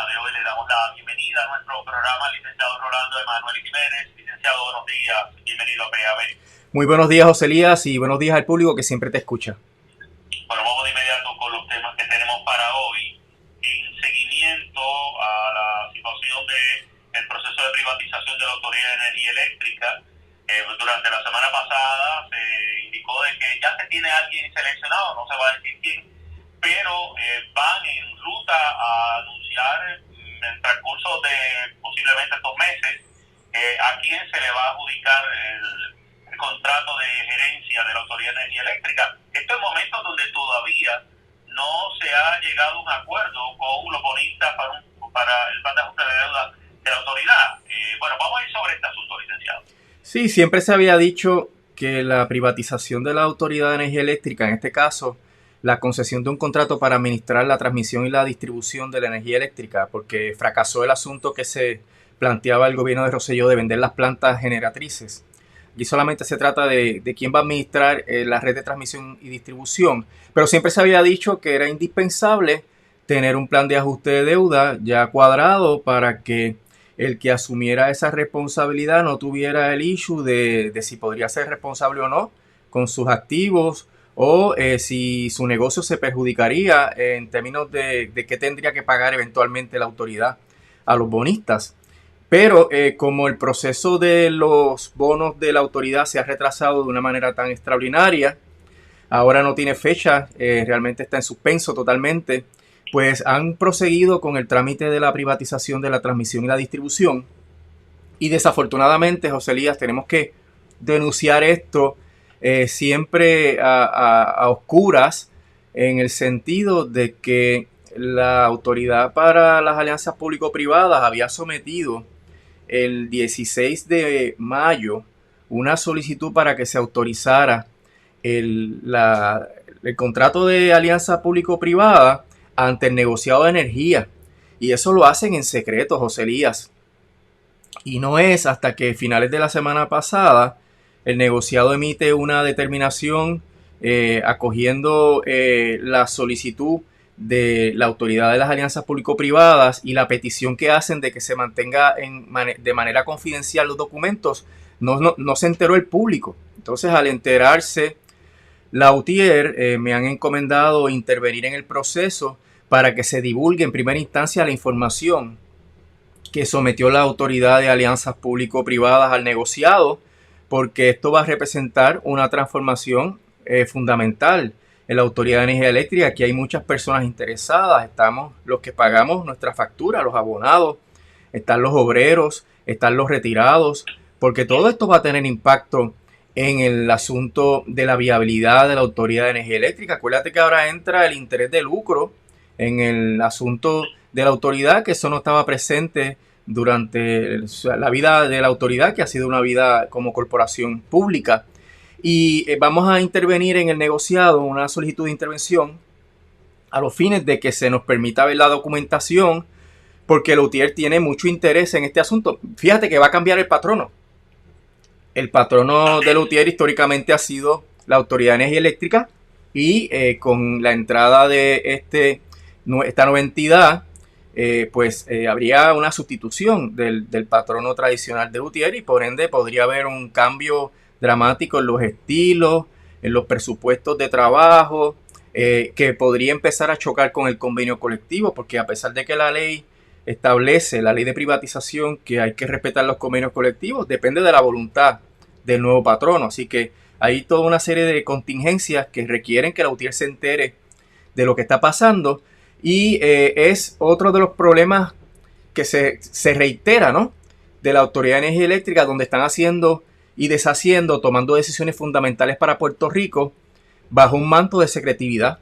de hoy le damos la bienvenida a nuestro programa al licenciado Rolando Emanuel Jiménez. Licenciado, buenos días. Bienvenido a PAB. Muy buenos días, José Elías, y buenos días al público que siempre te escucha. Bueno, vamos de inmediato con los temas que tenemos para hoy. En seguimiento a la situación del proceso de privatización de la Autoridad de Energía Eléctrica, durante la semana pasada se indicó de que ya se tiene alguien seleccionado, no se va a decir quién, pero van en ruta a anunciar en el transcurso de posiblemente 2 meses a quién se le va a adjudicar el contrato de gerencia de la Autoridad de Energía Eléctrica. Esto es momentos donde todavía no se ha llegado a un acuerdo con los bonistas para el plan de ajuste de deuda de la autoridad. Bueno, vamos a ir sobre este asunto, licenciado. Sí, siempre se había dicho que la privatización de la Autoridad de Energía Eléctrica, en este caso, la concesión de un contrato para administrar la transmisión y la distribución de la energía eléctrica, porque fracasó el asunto que se planteaba el gobierno de Rosselló de vender las plantas generatrices. Aquí solamente se trata de quién va a administrar la red de transmisión y distribución, pero siempre se había dicho que era indispensable tener un plan de ajuste de deuda ya cuadrado para que el que asumiera esa responsabilidad no tuviera el issue de si podría ser responsable o no con sus activos o si su negocio se perjudicaría en términos de qué tendría que pagar eventualmente la autoridad a los bonistas. Pero como el proceso de los bonos de la autoridad se ha retrasado de una manera tan extraordinaria, ahora no tiene fecha, realmente está en suspenso totalmente, pues han proseguido con el trámite de la privatización de la transmisión y la distribución. Y desafortunadamente, José Elías, tenemos que denunciar esto siempre a oscuras, en el sentido de que la Autoridad para las Alianzas Público-Privadas había sometido el 16 de mayo una solicitud para que se autorizara el contrato de alianza público-privada ante el negociado de energía. Y eso lo hacen en secreto, José Elías. Y no es hasta que finales de la semana pasada el negociado emite una determinación acogiendo la solicitud de la Autoridad de las Alianzas Público-Privadas y la petición que hacen de que se mantenga de manera confidencial los documentos. No se enteró el público. Entonces, al enterarse la UTIER, me han encomendado intervenir en el proceso para que se divulgue en primera instancia la información que sometió la Autoridad de Alianzas Público-Privadas al negociado, porque esto va a representar una transformación fundamental en la Autoridad de Energía Eléctrica. Aquí hay muchas personas interesadas, estamos los que pagamos nuestra factura, los abonados, están los obreros, están los retirados, porque todo esto va a tener impacto en el asunto de la viabilidad de la Autoridad de Energía Eléctrica. Acuérdate que ahora entra el interés de lucro en el asunto de la autoridad, que eso no estaba presente durante la vida de la autoridad, que ha sido una vida como corporación pública. Y vamos a intervenir en el negociado, una solicitud de intervención a los fines de que se nos permita ver la documentación, porque la UTIER tiene mucho interés en este asunto. Fíjate que va a cambiar el patrono. El patrono de la UTIER históricamente ha sido la Autoridad de Energía Eléctrica, y con la entrada de esta nueva entidad, habría una sustitución del patrono tradicional de UTIER, y por ende podría haber un cambio dramático en los estilos, en los presupuestos de trabajo, que podría empezar a chocar con el convenio colectivo, porque a pesar de que la ley establece, la ley de privatización, que hay que respetar los convenios colectivos, depende de la voluntad del nuevo patrono. Así que hay toda una serie de contingencias que requieren que la UTIER se entere de lo que está pasando, y es otro de los problemas que se reitera, ¿no?, de la Autoridad de Energía Eléctrica, donde están haciendo y deshaciendo, tomando decisiones fundamentales para Puerto Rico bajo un manto de secretividad,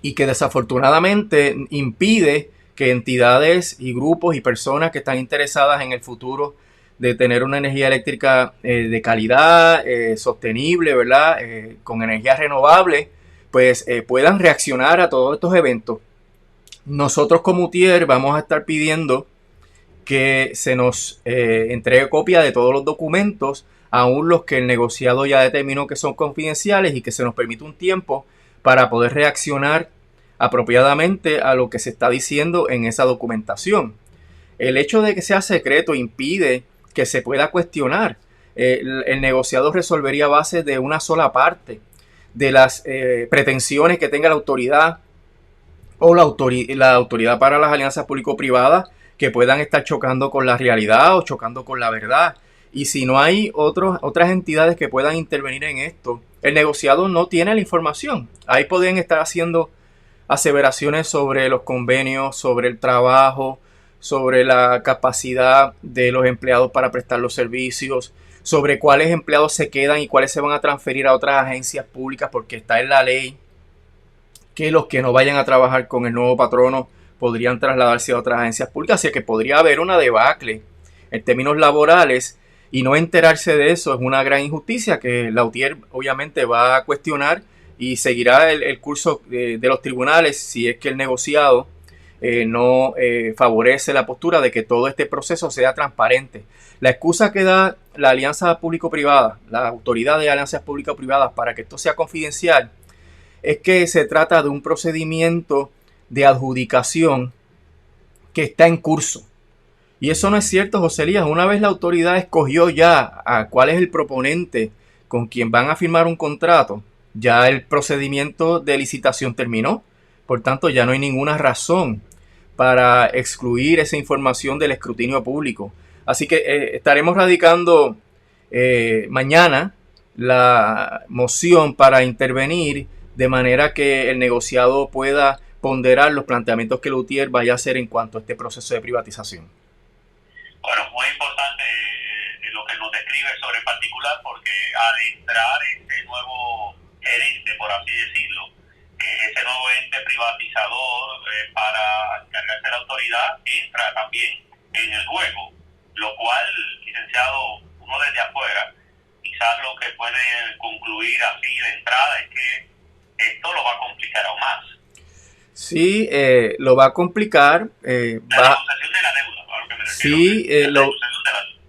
y que desafortunadamente impide que entidades y grupos y personas que están interesadas en el futuro de tener una energía eléctrica de calidad, sostenible, ¿verdad?, con energía renovable, pues puedan reaccionar a todos estos eventos. Nosotros como UTIER vamos a estar pidiendo que se nos entregue copia de todos los documentos, aún los que el negociado ya determinó que son confidenciales, y que se nos permita un tiempo para poder reaccionar apropiadamente a lo que se está diciendo en esa documentación. El hecho de que sea secreto impide que se pueda cuestionar. El negociador resolvería a base de una sola parte de las pretensiones que tenga la autoridad o la autoridad para las alianzas público-privadas que puedan estar chocando con la realidad o chocando con la verdad. Y si no hay otras entidades que puedan intervenir en esto, el negociador no tiene la información. Ahí podrían estar haciendo aseveraciones sobre los convenios, sobre el trabajo, sobre la capacidad de los empleados para prestar los servicios, sobre cuáles empleados se quedan y cuáles se van a transferir a otras agencias públicas, porque está en la ley que los que no vayan a trabajar con el nuevo patrono podrían trasladarse a otras agencias públicas, así que podría haber una debacle en términos laborales y no enterarse de eso es una gran injusticia que la UTIER obviamente va a cuestionar y seguirá el curso de los tribunales si es que el negociado no favorece la postura de que todo este proceso sea transparente. La excusa que da la alianza público-privada, la autoridad de alianzas público-privadas para que esto sea confidencial, es que se trata de un procedimiento de adjudicación que está en curso. Y eso no es cierto, José Elías. Una vez la autoridad escogió ya a cuál es el proponente con quien van a firmar un contrato, ya el procedimiento de licitación terminó. Por tanto, ya no hay ninguna razón para excluir esa información del escrutinio público. Así que estaremos radicando mañana la moción para intervenir de manera que el negociado pueda ponderar los planteamientos que Lutier vaya a hacer en cuanto a este proceso de privatización. Bueno, muy importante lo que nos describe sobre el particular, porque al entrar este nuevo gerente, por así decirlo, ese nuevo ente privatizador para encargarse de la autoridad, entra también en el juego, lo cual, licenciado, uno desde afuera, quizás lo que puede concluir así de entrada es que esto lo va a complicar aún más. Sí, lo va a complicar. La negociación de la deuda, a lo que me refiero. Sí,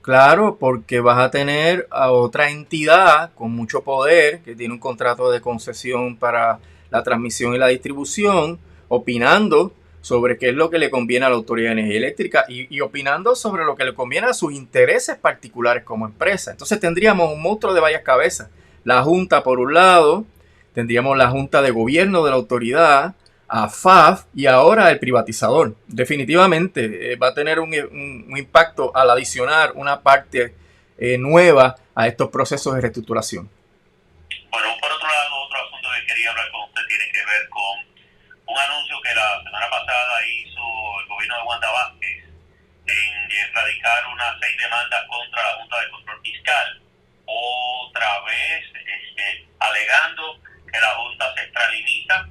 claro, porque vas a tener a otra entidad con mucho poder que tiene un contrato de concesión para la transmisión y la distribución, opinando sobre qué es lo que le conviene a la Autoridad de Energía Eléctrica y opinando sobre lo que le conviene a sus intereses particulares como empresa. Entonces tendríamos un monstruo de varias cabezas. La Junta por un lado, tendríamos la Junta de Gobierno de la autoridad, AFAF y ahora el privatizador. Definitivamente va a tener un impacto al adicionar una parte nueva a estos procesos de reestructuración. Bueno, por otro lado, otro asunto que quería hablar con usted tiene que ver con un anuncio que la semana pasada hizo el gobierno de Wanda Vázquez en radicar unas 6 demandas contra la Junta de Control Fiscal, otra vez alegando que la Junta se extralimita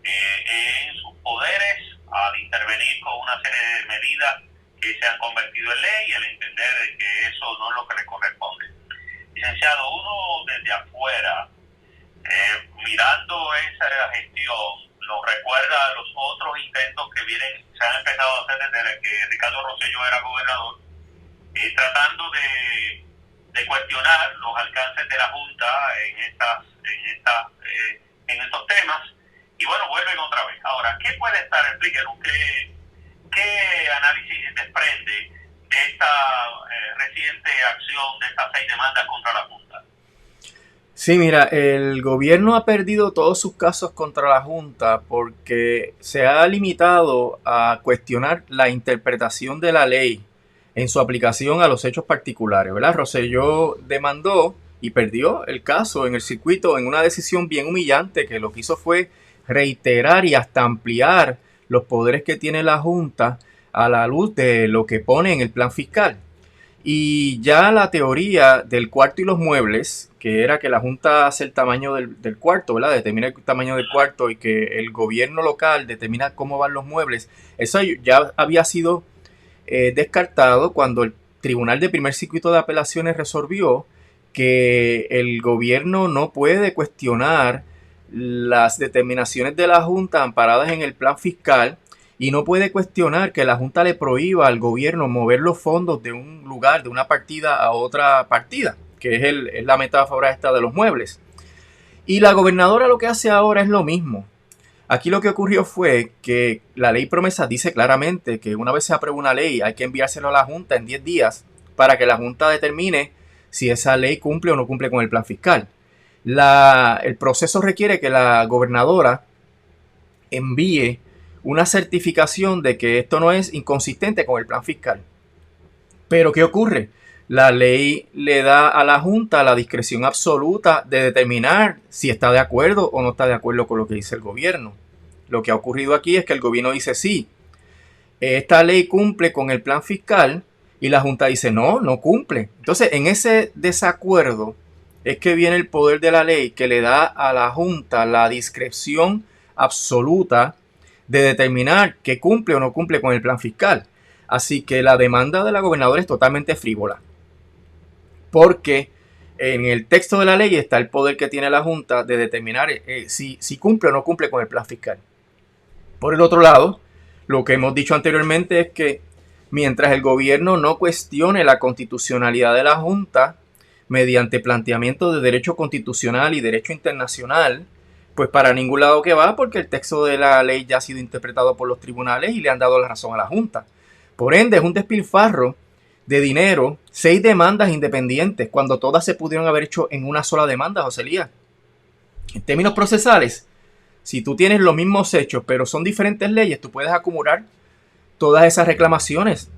en sus poderes al intervenir con una serie de medidas que se han convertido en ley y al entender de que eso no es lo que le corresponde. Licenciado, uno desde afuera, mirando esa gestión, nos recuerda a los otros intentos que se han empezado a hacer desde que Ricardo Rosselló era gobernador, tratando de cuestionar los alcances de la Junta en estos temas. Y bueno, vuelven otra vez. Ahora, ¿qué puede estar? Explíquenos, ¿qué análisis desprende de esta reciente acción, de estas 6 demandas contra la Junta? Sí, mira, el gobierno ha perdido todos sus casos contra la Junta porque se ha limitado a cuestionar la interpretación de la ley en su aplicación a los hechos particulares, ¿verdad? Rosselló demandó y perdió el caso en el circuito en una decisión bien humillante que lo que hizo fue reiterar y hasta ampliar los poderes que tiene la Junta a la luz de lo que pone en el plan fiscal. Y ya la teoría del cuarto y los muebles, que era que la Junta hace el tamaño del cuarto, ¿verdad? Determina el tamaño del cuarto y que el gobierno local determina cómo van los muebles, eso ya había sido descartado cuando el Tribunal de Primer Circuito de Apelaciones resolvió que el gobierno no puede cuestionar las determinaciones de la Junta amparadas en el plan fiscal y no puede cuestionar que la Junta le prohíba al gobierno mover los fondos de un lugar, de una partida a otra partida, que es la metáfora esta de los muebles. Y la gobernadora lo que hace ahora es lo mismo. Aquí lo que ocurrió fue que la ley promesa dice claramente que una vez se aprueba una ley hay que enviárselo a la Junta en 10 días para que la Junta determine si esa ley cumple o no cumple con el plan fiscal. El proceso requiere que la gobernadora envíe una certificación de que esto no es inconsistente con el plan fiscal. Pero ¿qué ocurre? La ley le da a la Junta la discreción absoluta de determinar si está de acuerdo o no está de acuerdo con lo que dice el gobierno. Lo que ha ocurrido aquí es que el gobierno dice sí, esta ley cumple con el plan fiscal, y la Junta dice no, no cumple. Entonces, en ese desacuerdo es que viene el poder de la ley que le da a la Junta la discreción absoluta de determinar que cumple o no cumple con el plan fiscal. Así que la demanda de la gobernadora es totalmente frívola, porque en el texto de la ley está el poder que tiene la Junta de determinar si cumple o no cumple con el plan fiscal. Por el otro lado, lo que hemos dicho anteriormente es que mientras el gobierno no cuestione la constitucionalidad de la Junta mediante planteamiento de derecho constitucional y derecho internacional, pues para ningún lado que va, porque el texto de la ley ya ha sido interpretado por los tribunales y le han dado la razón a la Junta. Por ende, es un despilfarro de dinero, 6 demandas independientes, cuando todas se pudieron haber hecho en una sola demanda, José Elías. En términos procesales, si tú tienes los mismos hechos, pero son diferentes leyes, tú puedes acumular todas esas reclamaciones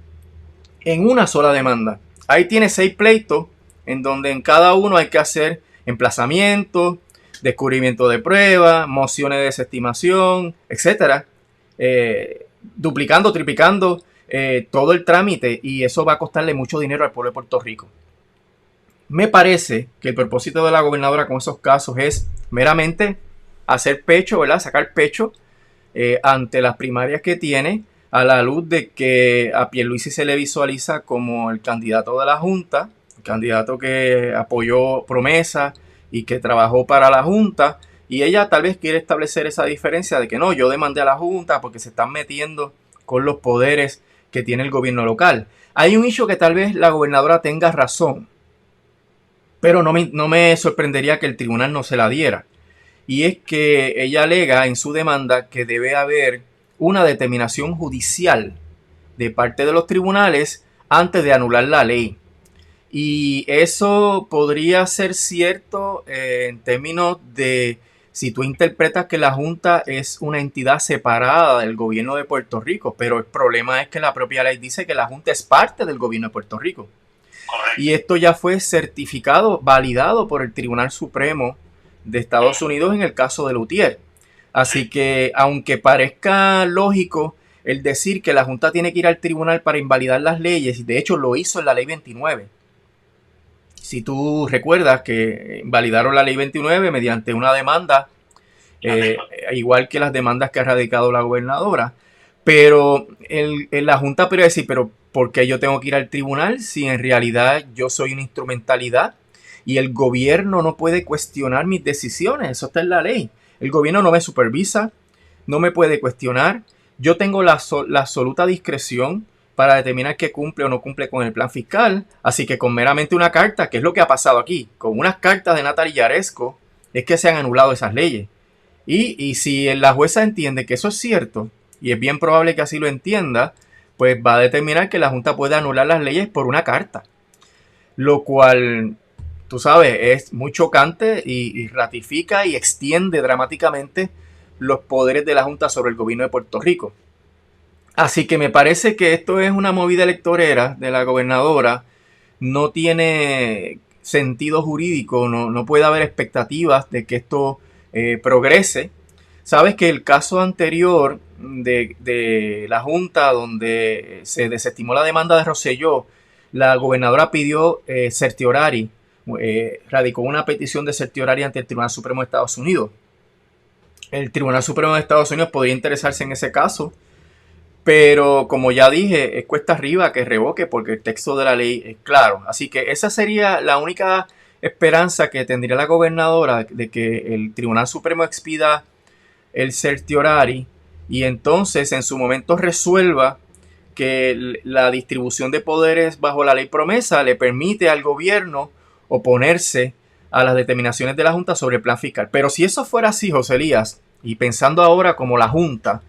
en una sola demanda. Ahí tienes 6 pleitos, en donde en cada uno hay que hacer emplazamiento, descubrimiento de pruebas, mociones de desestimación, etcétera, duplicando, triplicando todo el trámite, y eso va a costarle mucho dinero al pueblo de Puerto Rico. Me parece que el propósito de la gobernadora con esos casos es meramente hacer pecho, ¿verdad? Sacar pecho ante las primarias que tiene, a la luz de que a Pierluisi se le visualiza como el candidato de la Junta, el candidato que apoyó promesas y que trabajó para la Junta, y ella tal vez quiere establecer esa diferencia de que no, yo demandé a la Junta porque se están metiendo con los poderes que tiene el gobierno local. Hay un hecho que tal vez la gobernadora tenga razón, pero no me sorprendería que el tribunal no se la diera. Y es que ella alega en su demanda que debe haber una determinación judicial de parte de los tribunales antes de anular la ley. Y eso podría ser cierto en términos de si tú interpretas que la Junta es una entidad separada del gobierno de Puerto Rico, pero el problema es que la propia ley dice que la Junta es parte del gobierno de Puerto Rico. Correcto. Y esto ya fue certificado, validado por el Tribunal Supremo de Estados Unidos en el caso de Lutier. Así que, aunque parezca lógico el decir que la Junta tiene que ir al tribunal para invalidar las leyes, y de hecho lo hizo en la ley 29. Si tú recuerdas que invalidaron la ley 29 mediante una demanda, igual que las demandas que ha radicado la gobernadora, pero la Junta podría decir, pero ¿por qué yo tengo que ir al tribunal si en realidad yo soy una instrumentalidad y el gobierno no puede cuestionar mis decisiones? Eso está en la ley. El gobierno no me supervisa, no me puede cuestionar. Yo tengo la absoluta discreción para determinar qué cumple o no cumple con el plan fiscal. Así que con meramente una carta, que es lo que ha pasado aquí, con unas cartas de Natalie Yaresco, es que se han anulado esas leyes. Y si la jueza entiende que eso es cierto, y es bien probable que así lo entienda, pues va a determinar que la Junta puede anular las leyes por una carta. Lo cual, tú sabes, es muy chocante y ratifica y extiende dramáticamente los poderes de la Junta sobre el gobierno de Puerto Rico. Así que me parece que esto es una movida electorera de la gobernadora. No tiene sentido jurídico, no puede haber expectativas de que esto progrese. Sabes que el caso anterior de la Junta, donde se desestimó la demanda de Rosselló, la gobernadora pidió certiorari, radicó una petición de certiorari ante el Tribunal Supremo de Estados Unidos. El Tribunal Supremo de Estados Unidos podría interesarse en ese caso, pero como ya dije, es cuesta arriba que revoque porque el texto de la ley es claro. Así que esa sería la única esperanza que tendría la gobernadora, de que el Tribunal Supremo expida el certiorari y entonces en su momento resuelva que la distribución de poderes bajo la ley promesa le permite al gobierno oponerse a las determinaciones de la Junta sobre el plan fiscal. Pero si eso fuera así, José Elías, Y pensando ahora como la Junta,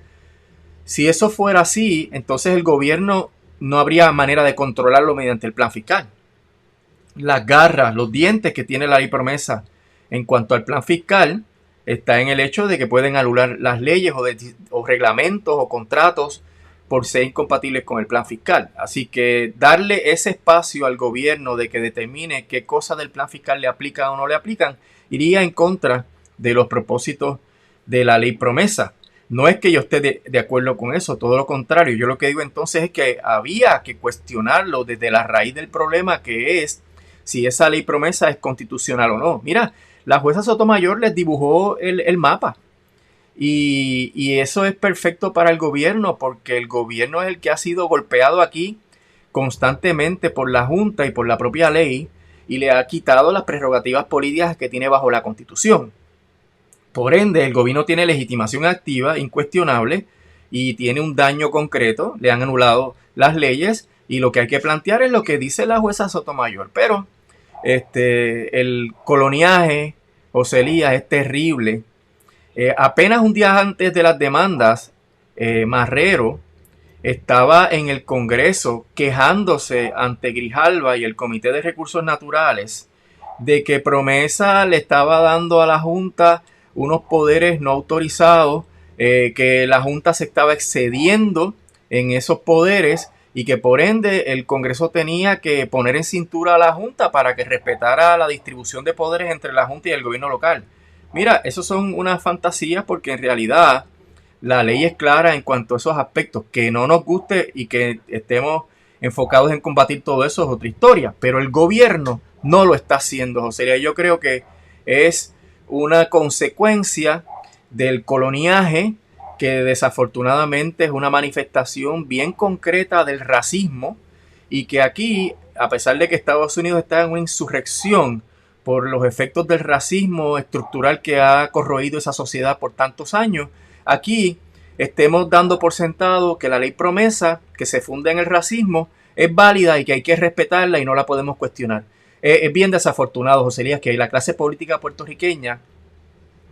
si eso fuera así, entonces el gobierno no habría manera de controlarlo mediante el plan fiscal. Las garras, los dientes que tiene la ley promesa en cuanto al plan fiscal está en el hecho de que pueden anular las leyes o reglamentos o contratos por ser incompatibles con el plan fiscal. Así que darle ese espacio al gobierno de que determine qué cosas del plan fiscal le aplican o no le aplican iría en contra de los propósitos de la ley promesa. No es que yo esté de acuerdo con eso, todo lo contrario. Yo lo que digo entonces es que había que cuestionarlo desde la raíz del problema, que es si esa ley promesa es constitucional o no. Mira, la jueza Sotomayor les dibujó el mapa y eso es perfecto para el gobierno porque el gobierno es el que ha sido golpeado aquí constantemente por la Junta y por la propia ley y le ha quitado las prerrogativas políticas que tiene bajo la Constitución. Por ende, el gobierno tiene legitimación activa, incuestionable, y tiene un daño concreto. Le han anulado las leyes y lo que hay que plantear es lo que dice la jueza Sotomayor. Pero el coloniaje, José Elías, es terrible. Apenas un día antes de las demandas, Marrero estaba en el Congreso quejándose ante Grijalva y el Comité de Recursos Naturales de que Promesa le estaba dando a la Junta unos poderes no autorizados, que la Junta se estaba excediendo en esos poderes y que por ende el Congreso tenía que poner en cintura a la Junta para que respetara la distribución de poderes entre la Junta y el gobierno local. Mira, esos son unas fantasías porque en realidad la ley es clara en cuanto a esos aspectos. Que no nos guste y que estemos enfocados en combatir todo eso es otra historia, pero el gobierno no lo está haciendo, José. Yo creo que es una consecuencia del coloniaje que desafortunadamente es una manifestación bien concreta del racismo y que aquí, a pesar de que Estados Unidos está en una insurrección por los efectos del racismo estructural que ha corroído esa sociedad por tantos años, aquí estemos dando por sentado que la ley promesa que se funda en el racismo es válida y que hay que respetarla y no la podemos cuestionar. Es bien desafortunado, José Elías, que la clase política puertorriqueña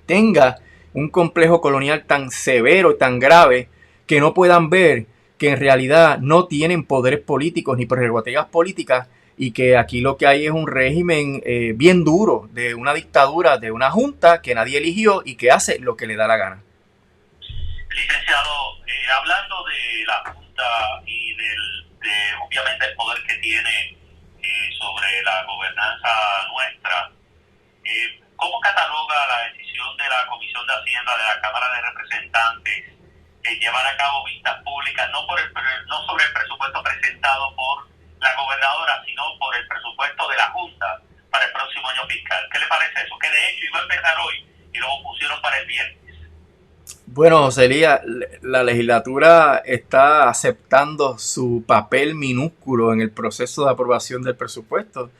tenga un complejo colonial tan severo y tan grave que no puedan ver que en realidad no tienen poderes políticos ni prerrogativas políticas y que aquí lo que hay es un régimen bien duro de una dictadura, de una junta que nadie eligió y que hace lo que le da la gana. Licenciado, hablando de la junta y obviamente el poder que tiene sobre la gobernanza nuestra, ¿cómo cataloga la decisión de la Comisión de Hacienda de la Cámara de Representantes llevar a cabo vistas públicas no sobre el presupuesto presentado por la gobernadora, sino por el presupuesto de la Junta para el próximo año fiscal? ¿Qué le parece eso? Que de hecho iba a empezar hoy y lo pusieron para el viernes. Bueno, José Elías, la legislatura está aceptando su papel minúsculo en el proceso de aprobación del presupuesto,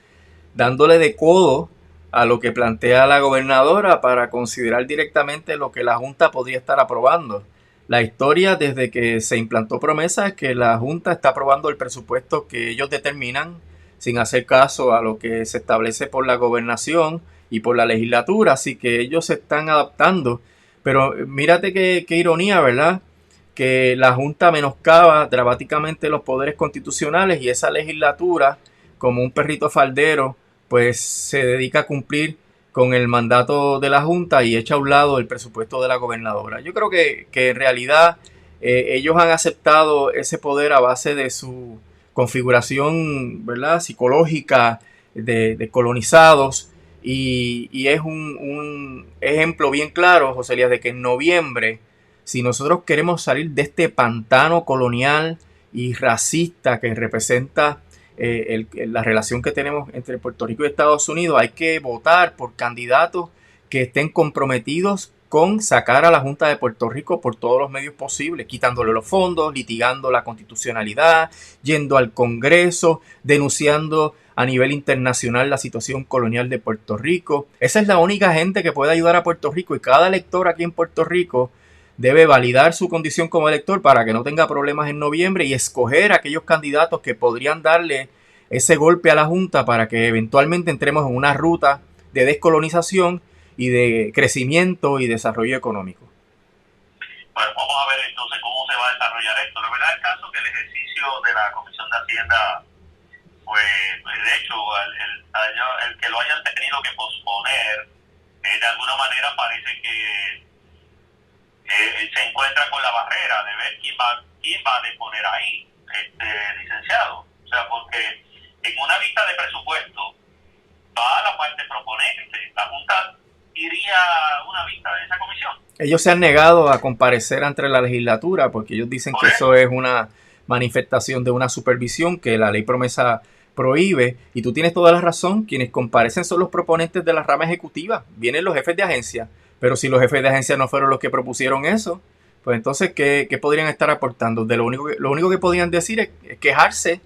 dándole de codo a lo que plantea la gobernadora para considerar directamente lo que la Junta podría estar aprobando. La historia desde que se implantó promesa es que la Junta está aprobando el presupuesto que ellos determinan sin hacer caso a lo que se establece por la gobernación y por la legislatura, así que ellos se están adaptando. Pero mírate qué ironía, ¿verdad? Que la Junta menoscaba dramáticamente los poderes constitucionales y esa legislatura, como un perrito faldero, pues se dedica a cumplir con el mandato de la Junta y echa a un lado el presupuesto de la gobernadora. Yo creo que en realidad ellos han aceptado ese poder a base de su configuración, ¿verdad?, psicológica de colonizados y es un ejemplo bien claro, José Elías, de que en noviembre, si nosotros queremos salir de este pantano colonial y racista que representa la relación que tenemos entre Puerto Rico y Estados Unidos, hay que votar por candidatos que estén comprometidos con sacar a la Junta de Puerto Rico por todos los medios posibles, quitándole los fondos, litigando la constitucionalidad, yendo al Congreso, denunciando a nivel internacional la situación colonial de Puerto Rico. Esa es la única gente que puede ayudar a Puerto Rico y cada elector aquí en Puerto Rico debe validar su condición como elector para que no tenga problemas en noviembre y escoger a aquellos candidatos que podrían darle ese golpe a la Junta para que eventualmente entremos en una ruta de descolonización y de crecimiento y desarrollo económico. a ver entonces cómo se va a desarrollar esto. La verdad es el caso que el ejercicio de la Comisión de Hacienda, pues de hecho, el que lo hayan tenido que posponer, de alguna manera parece que se encuentra con la barrera de ver quién va a deponer ahí, licenciado. O sea, porque en una vista de presupuesto va a la parte proponente. La Junta iría a una vista de esa comisión. Ellos se han negado a comparecer ante la legislatura porque ellos dicen que eso es una manifestación de una supervisión que la ley promesa prohíbe, y tú tienes toda la razón, quienes comparecen son los proponentes de la rama ejecutiva, vienen los jefes de agencia, pero si los jefes de agencia no fueron los que propusieron eso, pues entonces, ¿qué podrían estar aportando? Lo único que podrían decir es quejarse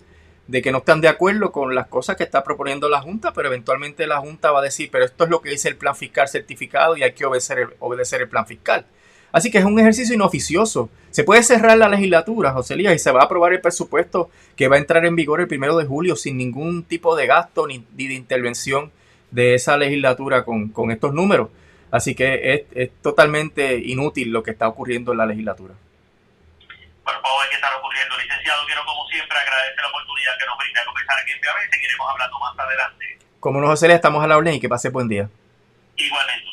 de que no están de acuerdo con las cosas que está proponiendo la Junta, pero eventualmente la Junta va a decir, pero esto es lo que dice el plan fiscal certificado y hay que obedecer el plan fiscal. Así que es un ejercicio inoficioso. Se puede cerrar la legislatura, José Elías, y se va a aprobar el presupuesto que va a entrar en vigor el 1 de julio sin ningún tipo de gasto ni de intervención de esa legislatura con estos números. Así que es totalmente inútil lo que está ocurriendo en la legislatura. Bueno, vamos a ver qué está ocurriendo, licenciado. Quiero, como siempre, agradecer la oportunidad que nos brinda de conversar aquí en PAB. Seguiremos hablando más adelante. Como no, José Elías, estamos a la orden y que pase buen día. Igualmente.